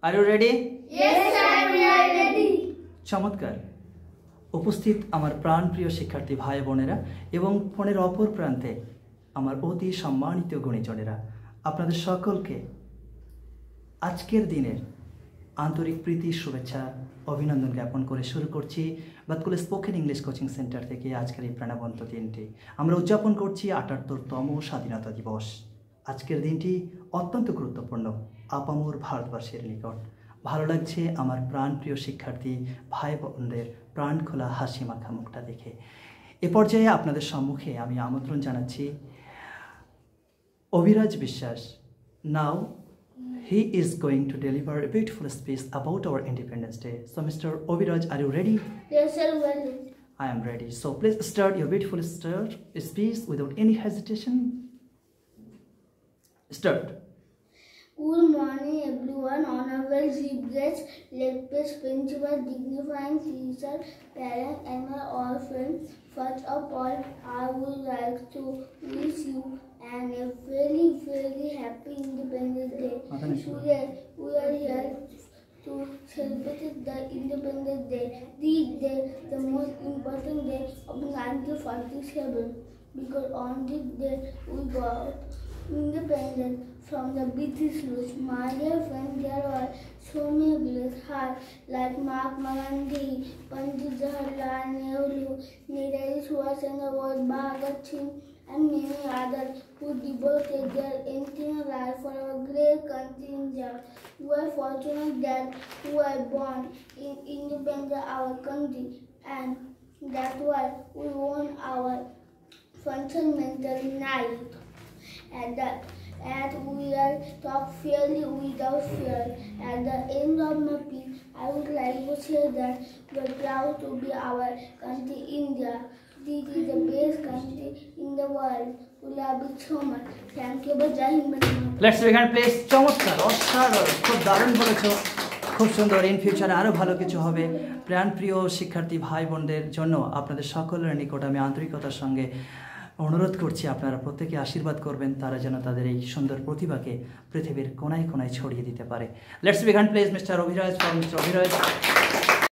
Are you ready? Yes, sir, we are ready. চমৎকার। উপস্থিত আমার প্রাণপ্রিয় শিক্ষার্থী ভাই বোনেরা এবং ফোনের অপর প্রান্তে আমার অতি সম্মানিত গুণীজনেরা, আপনাদের সকলকে আজকের দিনের আন্তরিক প্রীতি শুভেচ্ছা অভিনন্দন জ্ঞাপন করে শুরু করছি বাতকুল স্পোকেন ইংলিশ কোচিং সেন্টার থেকে আজকের এই প্রাণবন্ত দিনটি। আমরা উদযাপন করছি ৭৮তম স্বাধীনতা দিবস। আজকের দিনটি অত্যন্ত গুরুত্বপূর্ণ আপামর ভারতবাসীর নিকট। ভালো লাগছে আমার প্রাণপ্রিয় শিক্ষার্থী ভাই বোনদের প্রাণ খোলা হাসি মাখা মুখটা দেখে। এ পর্যায়ে আপনাদের সম্মুখে আমি আমন্ত্রণ জানাচ্ছি অভিরাজ বিশ্বাস। নাও he is going to deliver a beautiful speech about our Independence Day. So Mr. Obiraj, are you ready? Yes, sir, we are ready. I am ready. So please start your beautiful speech without any hesitation. Start. Good morning, everyone. Honorable chief guests, lecturers, principal, dignifying teacher, parents, and my all friends. First of all, I would like to wish you and a very, very happy Independence Day. Today, we are here to celebrate the Independence Day. This day, the most important day of 1947, because on this day, we got independent from the British rule. My dear friends, there were so many great hearts like Mahatma Gandhi, Pandit Jawaharlal Nehru, Netaji Subhash Chandra Bose, Bhagat Singh, and many others who devoted their entire life for our great country India. We are fortunate that we were born in independent our country, and that's why we won our fundamental right. As we are talk fairly without fear. At the end of my speech, I would like to say that we are proud to be our country, India. This is the best country in the world. We love it so much. Thank you. Jai Hind. Let's begin please. চমৎকার, অসাধারণ, খুব দারুণ বলেছো, খুব সুন্দর। In ফিউচারে আরও ভালো কিছু হবে। প্রাণপ্রিয় শিক্ষার্থী ভাই বোনদের জন্য আপনাদের সকলের নিকট আমি আন্তরিকতার সঙ্গে অনুরোধ করছি আপনারা প্রত্যেকে আশীর্বাদ করবেন, তারা যেন তাদের এই সুন্দর প্রতিভাকে পৃথিবীর কোনায় কোনায় ছড়িয়ে দিতে পারে। Let's begin please mister Abhiraj, for mister Abhiraj.